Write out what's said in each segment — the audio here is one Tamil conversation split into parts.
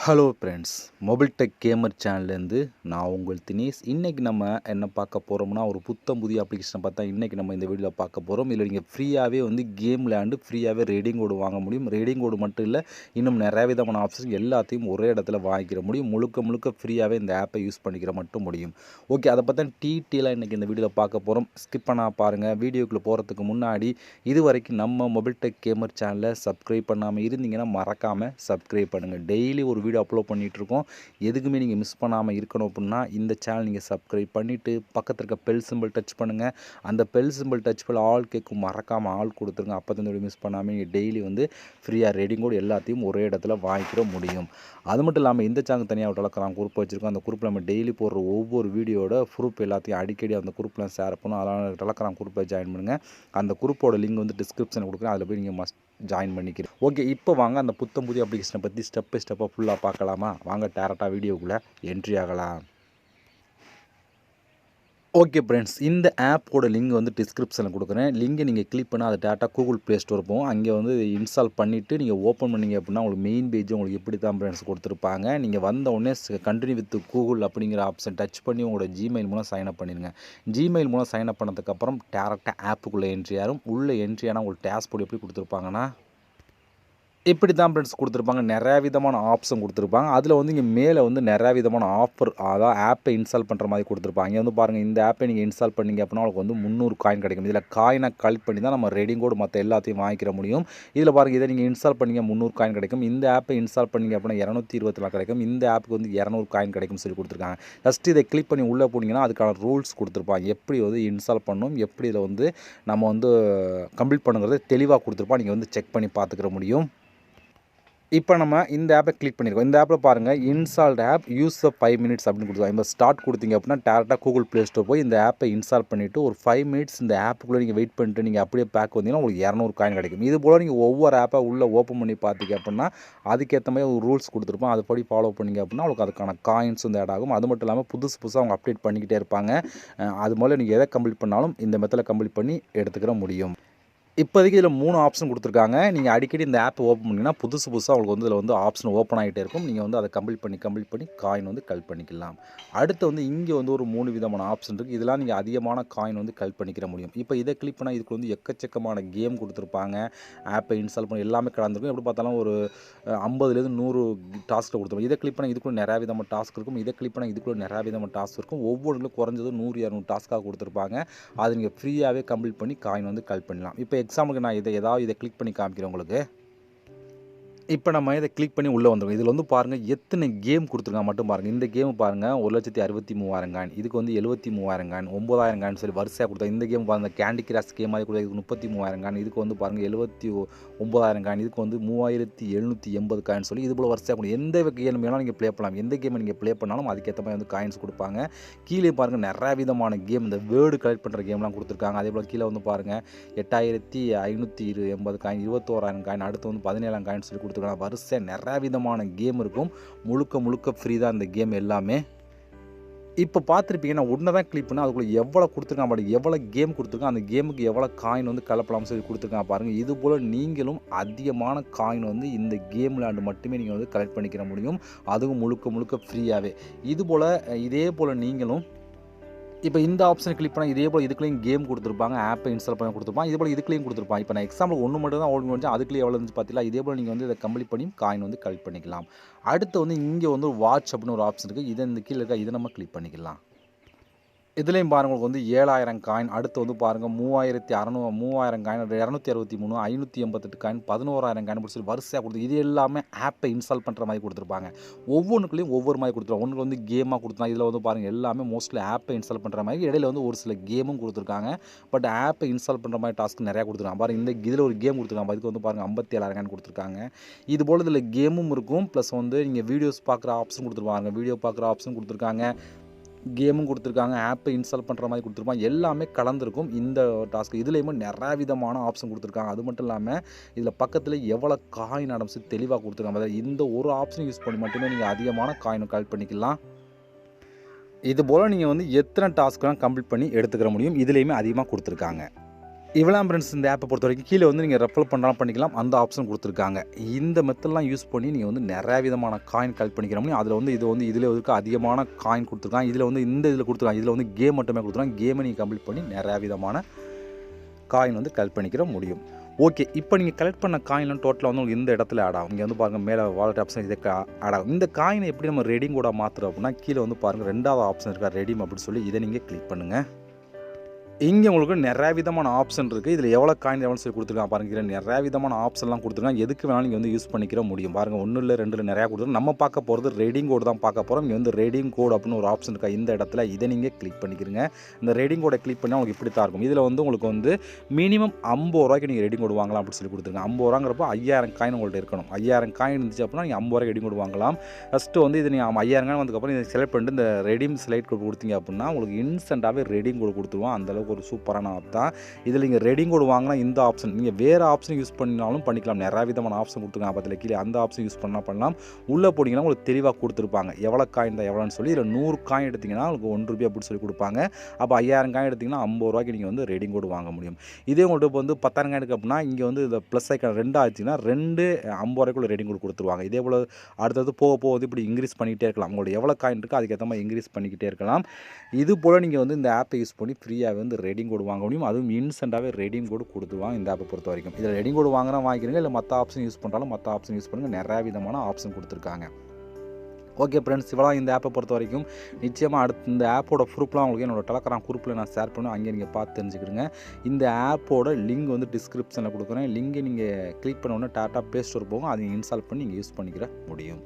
Hello friends, mobile tech gamer சேனல்லேருந்து நான் உங்கள் தினேஷ். இன்றைக்கி நம்ம என்ன பார்க்க போகிறோம்னா, ஒரு புத்தம் புதிய அப்ளிகேஷனை பார்த்தா இன்றைக்கி நம்ம இந்த வீடியோவில் பார்க்க போகிறோம். இதில் நீங்கள் ஃப்ரீயாகவே கேம் விளையாண்டு ஃப்ரீயாகவே ரீடிங் கோடு வாங்க முடியும். ரீடிங் கோடு மட்டும் இல்லை, இன்னும் நிறைய விதமான ஆப்ஷன் எல்லாத்தையும் ஒரே இடத்துல வாங்கிக்கிற முடியும். முழுக்க ஃப்ரீயாகவே இந்த ஆப்பை யூஸ் பண்ணிக்கிற மட்டும் முடியும். ஓகே, அதை பற்றி டீட்டெயிலாக இன்றைக்கி இந்த வீடியோவில் பார்க்க போகிறோம். ஸ்கிப் பண்ணா பாருங்கள். வீடியோக்குள்ளே போகிறதுக்கு முன்னாடி இது வரைக்கும் நம்ம மொபைல் டெக் கேமர் சேனலை சப்ஸ்கிரைப் பண்ணாமல் இருந்தீங்கன்னா மறக்காமல் சப்ஸ்கிரைப் பண்ணுங்கள். டெய்லி ஒரு வீடியோ அப்லோட் பண்ணிகிட்ருக்கோம். எதுக்குமே நீங்கள் மிஸ் பண்ணாமல் இருக்கணும் அப்படின்னா இந்த சேனல் நீங்கள் சப்ஸ்கிரைப் பண்ணிவிட்டு பக்கத்தில் இருக்க பெல் சிம்பிள் டச் பண்ணுங்கள். அந்த பெல் சிம்பிள் டச் பண்ண ஆல் கேட்கும் மறக்காமல் ஆல் கொடுத்துருங்க. அப்போ தான் மிஸ் பண்ணாமல் நீங்கள் டெய்லி ஃப்ரீயாக ரீடிங் கோட் எல்லாத்தையும் ஒரே இடத்துல வாங்கிக்கிற முடியும். அது மட்டும் இல்லாமல் இந்த சேனல் தனியாக டெலகிராம் குரூப் வச்சுருக்கோம். அந்த குரூப்பில் நம்ம டெய்லி போடுற ஒவ்வொரு வீடியோட ப்ரூஃப் எல்லாத்தையும் அடிக்கடி அந்த குரூப்பில் ஷேர் பண்ணும். அதனால் டெலகிராம் குரூப்பில் ஜாயின் பண்ணுங்கள். அந்த குரூப்போட லிங்க் டிஸ்கிரிப்ஷனில் கொடுக்குறேன். அதில் போய் நீங்கள் மஸ்ட் ஜாயின் பண்ணிக்கிறேன். ஓகே, இப்போ வாங்க அந்த புத்தம் புதிய அப்ளிகேஷனை பற்றி ஸ்டெப் பை ஸ்டெப்பாக ஃபுல்லாக பார்க்கலாமா? வாங்க டேரெக்டாக வீடியோக்குள்ளே என்ட்ரி ஆகலாம். ஓகே ஃப்ரெண்ட்ஸ், இந்த ஆப்போட லிங்க் டிஸ்கிரிப்ஷனில் கொடுக்குறேன். லிங்கை நீங்கள் கிளிக் பண்ணால் அது டேட்டா கூகுள் ப்ளே ஸ்டோர் போகும். அங்கே இன்ஸ்டால் பண்ணிவிட்டு நீங்கள் ஓப்பன் பண்ணிங்க அப்படின்னா உங்களுக்கு மெயின் பேஜ் உங்களுக்கு இப்படி தான் ஃப்ரெண்ட்ஸ் கொடுத்துருப்பாங்க. நீங்கள் வந்த உடனே கண்டினியூ வித் கூகுள் அப்படிங்கிற ஆப்ஷன் டச் பண்ணி உங்களோட ஜிமெயில் மூலம் சைன்அப் பண்ணிடுங்க. ஜிமெயில் மூலம் சைன்அப் பண்ணதுக்கப்புறம் டேரெக்டாக ஆப்புக்குள்ளே என்ட்ரி ஆகும். உள்ளே என்ட்ரி ஆனால் உங்களுக்கு டேஷ்போர்டு எப்படி கொடுத்துருப்பாங்கன்னா இப்படி தான் ஃப்ரெண்ட்ஸ் கொடுத்துருப்பாங்க. நிறையா விதமான ஆப்ஷன் கொடுத்துருப்பாங்க. அதில் இங்கே மேலே நிறையா விதமான ஆஃபர், அதாவது ஆப்பை இன்ஸ்டால் பண்ணுற மாதிரி கொடுத்துருப்பாங்க. இங்கே பாருங்கள், இந்த ஆப்பை நீங்கள் இன்ஸ்டால் பண்ணிங்க அப்படின்னா உங்களுக்கு 300 காயின் கிடைக்கும். இதில் காயினை கலெக்ட் பண்ணி தான் நம்ம ரெடிங் கோடு மற்ற எல்லாத்தையும் வாங்கிக்கிற முடியும். இதில் பாருங்கள், இதை நீங்கள் இன்ஸ்டால் பண்ணிங்க 300 காயின் கிடைக்கும். இந்த ஆப்பை இன்ஸ்டால் பண்ணிங்க அப்படின்னா 224 கிடைக்கும். இந்த ஆப்புக்கு 200 காயின் கிடைக்கும் சொல்லி கொடுத்துருக்காங்க. ஃபஸ்ட்டு இதை கிளிக் பண்ணி உள்ளே போனீங்கன்னா அதுக்கான ரூல்ஸ் கொடுத்துருப்பாங்க. எப்படி இன்ஸ்டால் பண்ணணும், எப்படி இதை நம்ம கம்ப்ளீட் பண்ணுங்கிறது தெளிவாக கொடுத்துருப்போம். நீங்கள் செக் பண்ணி பார்த்துக்கிற முடியும். இப்போ நம்ம இந்த ஆப்பை கிளிக் பண்ணியிருக்கோம். இந்த ஆப்பில் பாருங்கள், இன்ஸ்டால்ட் ஆப் யூஸ் 5 மினிட்ஸ் அப்படின்னு கொடுத்துருவாங்க. இப்போ ஸ்டார்ட் கொடுத்தீங்க அப்படின்னா டேரெக்டாக கூகுள் ப்ளே ஸ்டோர் போய் இந்த ஆப்பை இன்ஸ்டால் பண்ணிவிட்டு ஒரு 5 மினிட்ஸ் இந்த ஆப்புக்குள்ளே நீங்கள் வெயிட் பண்ணிட்டு நீங்கள் அப்படியே பேக் வந்தீங்கன்னா உங்களுக்கு 200 காயின் கிடைக்கும். இது போல் நீங்கள் ஒவ்வொரு ஆப்பை உள்ளே ஓப்பன் பண்ணி பார்த்தீங்க அப்படின்னா அதுக்கேற்ற மாதிரி ஒரு ரூல்ஸ் கொடுத்துருப்போம். அதுபடி ஃபாலோ பண்ணிங்க அப்படின்னா உங்களுக்கு அதுக்கான காயின்ஸ் ஆட் ஆகும். அது மட்டும் இல்லாமல் புதுசாக அவங்க அப்டேட் பண்ணிக்கிட்டே இருப்பாங்க. அது போல் நீங்கள் எதை கம்ப்ளீட் பண்ணாலும் இந்த மெத்தடில் கம்ப்ளீட் பண்ணி எடுத்துக்கிற முடியும். இப்போதைக்கு இதில் 3 ஆப்ஷன் கொடுத்துருக்காங்க. நீங்கள் அடிக்கடி இந்த ஆப்பை ஓப்பன் பண்ணிங்கன்னா புதுசாக உங்களுக்கு இதில் ஆப்ஷன் ஓப்பன் ஆகிட்டே இருக்கும். நீங்கள் அதை கம்ப்ளீட் பண்ணி காயின் கலெக்ட் பண்ணிக்கலாம். அடுத்து இங்கே ஒரு 3 விதமான ஆப்ஷன் இருக்குது. இதெல்லாம் நீங்கள் அதிகமான காயின் கலெக்ட் பண்ணிக்கிற முடியும். இப்போ இதை கிளிக் பண்ணால் இதுக்கு எக்கச்சக்கமான கேம் கொடுத்துருப்பாங்க. ஆப்பை இன்ஸ்டால் பண்ணி எல்லாமே கலந்துருக்கும். எப்படி பார்த்தாலும் ஒரு 50லேருந்து 100 டாஸ்க்கில் கொடுத்துருப்பாங்க. இதை கிளிக் பண்ணால் இதுக்குள்ளே நிறையா விதமான டாஸ்க் இருக்கும். இதை கிளிக் பண்ணால் இதுக்குள்ளே நிறையா விதமான டாஸ்க் இருக்கும். ஒவ்வொன்றுக்கும் குறைஞ்சது 100-200 டாஸ்க்காக கொடுத்துருப்பாங்க. அதை நீங்கள் ஃப்ரீயாகவே கம்ப்ளீட் பண்ணி காயின் கலெக்ட் பண்ணலாம். இப்போ எக்ஸாம்பிளுக்கு நான் இதை கிளிக் பண்ணி காமிக்கிறேன் உங்களுக்கு. இப்போ நம்ம இதை கிளிக் பண்ணி உள்ளே வந்துடும். இதில் பாருங்கள் எத்தனை கேம் கொடுத்துருக்காங்க மட்டும் பாருங்கள். இந்த கேம் பாருங்கள் 1,63,000 காயின், இதுக்கு 73,000 காயின், 9,000 காயின் சொல்லி வரிசையாக கொடுத்தாங்க. இந்த கேம் பாருங்கள், கேண்டி கிராஷ் கேம் மாதிரி கொடுத்தா இதுக்கு 33,000 காயின், இதுக்கு பாருங்கள் 79,000 காயின், இதுக்கு 3,780 காயின் சொல்லி இது போல் வரிசையாக கொடுக்கும். எந்த கேம் வேணாலும் நீங்கள் ப்ளே பண்ணலாம். எந்த கேமை நீங்கள் ப்ளே பண்ணாலும் அதுக்கேற்ற மாதிரி காயின்ஸ் கொடுப்பாங்க. கீழே பாருங்கள் நிறையா விதமான கேம், இந்த வேர்டு கலெக்ட் பண்ணுற கேம்லாம் கொடுத்துருக்காங்க. அதே போல் கீழே பாருங்கள் 8,580 காயின், 21,000 காயின், அடுத்து 17,000 காயின் சொல்லி வரிசை நிறைய விதமான கேம் இருக்கும். முழுக்க ஃப்ரீ தான் இந்த கேம் எல்லாமே. இப்போ பார்த்துருப்பீங்க, நான் ஒன்று தான் கிளிக் பண்ணேன். அதுக்குள்ளே எவ்வளோ கொடுத்துருக்கான் பாருங்க, எவ்வளோ கேம் கொடுத்துருக்கான், அந்த கேமுக்கு எவ்வளோ காயின் கலப்பலாம் சொல்லி கொடுத்துருக்காங்க பாருங்கள். இது போல் நீங்களும் அதிகமான காயின் இந்த கேம் விளையாண்டு மட்டுமே நீங்கள் கலெக்ட் பண்ணிக்கிற முடியும். அதுவும் முழுக்க ஃப்ரீயாகவே. இதே போல் நீங்களும் இப்போ இந்த ஆப்ஷனை கிளிக் பண்ணால் இதே போல் இதுக்குள்ளேயும் கேம் கொடுத்துருப்பாங்க. ஆப்பை இன்ஸ்டால் பண்ணி கொடுத்துருப்பாங்க. இதே போல் இதுக்குள்ளேயும் கொடுத்துருப்பாங்க. இப்போ நான் எக்ஸாம்பிள் ஒன்று மட்டும் தான் ஓடி முடிஞ்சு அதுக்குள்ளே எவ்வளோ இருந்துச்சு பார்த்தீங்களா? இதே போல் நீங்கள் இதை கம்ப்ளீட் பண்ணி காயின் கலெக்ட் பண்ணிக்கலாம். அடுத்து இங்கே வாட்ச் அப்படின்னு ஒரு ஆப்ஷன் இருக்குது. இதை இந்த கீழே இருக்கா, இதை நம்ம கிளிக் பண்ணிக்கலாம். இதுலேயும் பாருங்கள் உங்களுக்கு 7,000 காயின், அடுத்து பாருங்கள் 3,600 காயின், 263, 588 காயின், 11,000 காயின் சொல்லி வரிசையாக கொடுத்து இது எல்லாமே ஆப்பை இன்ஸ்டால் பண்ணுற மாதிரி கொடுத்துருப்பாங்க. ஒவ்வொன்றுக்குள்ளேயும் ஒவ்வொரு மாதிரி கொடுத்துருவாங்க. ஒன்று கேமாக கொடுத்தா இதில் பாருங்கள் எல்லாமே மோஸ்ட்லி ஆப்பை இன்ஸ்டால் பண்ணுற மாதிரி, இடையில ஒரு சில கேமும் கொடுத்துருக்காங்க. பட் ஆப்பை இன்ஸ்டால் பண்ணுற மாதிரி டாஸ்க் நிறையா கொடுத்துருக்காங்க. பாருங்கள் இதில் ஒரு கேம் கொடுத்துருக்காங்க. இதுக்கு பாருங்கள் 57,000 காயின் கொடுத்துருக்காங்க. இது போல் இதில் கேமும் இருக்கும். ப்ளஸ் நீங்கள் வீடியோஸ் பார்க்குற ஆப்ஷன் கொடுத்துருப்பாங்க. வீடியோ பார்க்குற ஆப்ஷன் கொடுத்துருக்காங்க, கேமும் கொடுத்துருக்காங்க, ஆப்பை இன்ஸ்டால் பண்ணுற மாதிரி கொடுத்துருப்பாங்க. எல்லாமே கலந்துருக்கும் இந்த டாஸ்க். இதுலேயுமே நிறையா விதமான ஆப்ஷன் கொடுத்துருக்காங்க. அது மட்டும் இல்லாமல் இதில் பக்கத்தில் எவ்வளோ காயின் ஆடம்ஸ் தெளிவாக கொடுத்துருக்காங்க. அதாவது இந்த ஒரு ஆப்ஷன் யூஸ் பண்ணி மட்டுமே நீங்கள் அதிகமான காயின் கலெக்ட் பண்ணிக்கலாம். இது போல் நீங்கள் எத்தனை டாஸ்க்லாம் கம்ப்ளீட் பண்ணி எடுத்துக்கிற முடியும். இதுலேயுமே அதிகமாக கொடுத்துருக்காங்க. இவ்வளோ ஃப்ரெண்ட்ஸ் இந்த ஆப்பை பொறுத்த வரைக்கும் கீழே வந்து நீங்கள் ரெஃபர் பண்ணலாம் பண்ணிக்கலாம், அந்த ஆப்ஷன் கொடுத்துருக்காங்க. இந்த மெத்தட்லாம் யூஸ் பண்ணி நீங்கள் வந்து நிறையா விதமான காயின் கலெக்ட் பண்ணிக்கிற முடியும். அதில் வந்து இதில் இருக்க அதிகமான காயின் கொடுத்துருக்காங்க. இதில் வந்து இதில் கொடுத்துருக்காங்க. இதில் வந்து கேம் மட்டுமே கொடுத்துருக்காங்க. கேமை நீங்கள் கம்ப்ளீட் பண்ணி நிறையா விதமான காயின் வந்து கலெக்ட் பண்ணிக்கிற முடியும். ஓகே, இப்போ நீங்கள் கலெக்ட் பண்ண காயின்லாம் டோட்டலாக வந்து உங்களுக்கு இந்த இடத்துல ஆட் ஆகும். இங்கே வந்து பாருங்கள், மேலே வாலெட் ஆப்ஷன் இதுக்கு ஆட் ஆகும். இந்த காயினை எப்படி நம்ம ரெடீம் கூட மாற்றுறோம் அப்படின்னா, கீழே வந்து பாருங்கள் 2வது ஆப்ஷன் இருக்கா, ரெடீம் அப்படின்னு சொல்லி இதை நீங்கள் கிளிக் பண்ணுங்கள். இங்கே உங்களுக்கு நிறைய விதமான ஆப்ஷன் இருக்குது. இதில் எவ்வளோ காயின் எவ்வளோ சொல்லி கொடுத்துருக்காங்க பாருங்க. நிறைய விதமான ஆப்ஷன்லாம் கொடுத்துருக்காங்க. எதுக்கு வேணாலும் நீங்கள் வந்து யூஸ் பண்ணிக்கிற முடியும். பாருங்கள், 1 இல்லை 2 இல்லை நிறையா கொடுத்துருக்காங்க. நம்ம பார்க்க போகிறது ரெடீம் கோடு தான் பார்க்க போகிறோம். இங்கே வந்து ரெடீம் கோடு அப்படின்னு ஒரு ஆப்ஷன் இருக்கா, இந்த இடத்துல இதை நீங்கள் கிளிக் பண்ணிக்கிறீங்க. இந்த ரெடீம் கோடை கிளிக் பண்ணால் உங்களுக்கு இப்படி தான் இருக்கும். இதில் வந்து உங்களுக்கு வந்து மினிமம் 50 ரூபாய்க்கு நீங்கள் ரெடீம் கோடு வாங்கலாம் அப்படின்னு சொல்லி கொடுத்துருக்காங்க. 50 ரூபாங்கிறப்போ 5000 காயின் உங்கள்கிட்ட இருக்கணும். 5000 காயின் இருந்துச்சு அப்படின்னா நீங்கள் 50 ரூபாய்க்கு ரெடீம் கோடு வாங்கலாம். ஃபஸ்ட்டு வந்து இது நீங்கள் 5000 காயின் வந்ததுக்கப்புறம் இதை செலக்ட் பண்ணிட்டு இந்த ரெடீம் செலக்ட் கோடு கொடுத்தீங்க அப்படின்னா உங்களுக்கு இன்ஸ்டண்ட்டாகவே ரெடீம் கோடு கொடுத்துருவோம். அந்தளவுக்கு ஒரு சூப்பரான தான். இதில் நீங்கள் ரெடீம் கோடு வாங்கினா இந்த ஆப்ஷன் நீங்கள் வேறு ஆப்ஷன் யூஸ் பண்ணினாலும் பண்ணிக்கலாம். நிறைய விதமான ஆப்ஷன் கொடுத்துருக்காங்க. அதில் கீழே அந்த ஆப்ஷன் யூஸ் பண்ணலாம். உள்ளே போனீங்கன்னா உங்களுக்கு தெளிவாக கொடுத்துருப்பாங்க எவ்வளோ காயின் தான் எவ்வளோன்னு சொல்லி. இதில் 100 காயின் எடுத்திங்கன்னா உங்களுக்கு 1 ரூபாய் அப்படி சொல்லி கொடுப்பாங்க. அப்போ 5000 காயின் எடுத்திங்கன்னா 50 ரூபாய்க்கு நீங்கள் வந்து ரெடீம் கோடு வாங்க முடியும். இதே உங்கள்கிட்ட இப்போ வந்து 10,000 காயின் இருக்குது அப்படின்னா இங்கே வந்து இந்த ப்ளஸ் ஐக்கான் 2 ஆச்சுன்னா 2 50 ரூபாய்க்குள்ள ரெடீம் கோடு கொடுத்துருவாங்க. இதே போல் அடுத்தது போக போகுது இப்படி இன்க்ரீஸ் பண்ணிக்கிட்டே இருக்கலாம். உங்களோட எவ்வளோ காயின் இருக்கோ அதுக்கேற்ற மாதிரி இன்க்ரீஸ் பண்ணிக்கிட்டே இருக்கலாம். இது போல் நீங்கள் வந்து இந்த ஆப்பை யூஸ் பண்ணி ஃப்ரீயாக வந்து ரெடீம் கோடு வாங்க முடியும். அதுவும் இன்ஸ்டண்ட்டாகவே ரெடீம் கோடு கொடுத்துருவாங்க இந்த ஆப்பை பொறுத்த வரைக்கும். இதில் ரெடீம் கோடு வாங்கினா வாங்கிக்கிறீங்க, இல்லை மற்ற ஆப்ஷன் யூஸ் பண்ணுறாலும் மற்ற ஆப்ஷன் யூஸ் பண்ணுங்கள். நிறையா விதமான ஆப்ஷன் கொடுத்துருக்காங்க. ஓகே ஃப்ரெண்ட்ஸ், இவ்வளோ இந்த ஆப்பை பொறுத்த வரைக்கும். நிச்சயமாக அடுத்து இந்த ஆப்போட ப்ரூஃப்லாம் உங்களுக்கு என்னோட டெலகிராம் குரூப்பில் நான் ஷேர் பண்ணுவேன். அங்கே நீங்கள் பார்த்து தெரிஞ்சுக்கிடுங்க. இந்த ஆப்போட லிங்க் வந்து டிஸ்கிரிப்ஷனில் கொடுக்குறேன். லிங்கை நீங்கள் கிளிக் பண்ண உடனே டாட்டா ப்ளே ஸ்டோர் போகும். அதை இன்ஸ்டால் பண்ணி நீங்கள் யூஸ் பண்ணிக்கிற முடியும்.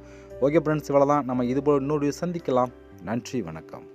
ஓகே ஃப்ரெண்ட்ஸ், இவ்வளோ தான். நம்ம இது போல் இன்னொரு சந்திக்கலாம். நன்றி, வணக்கம்.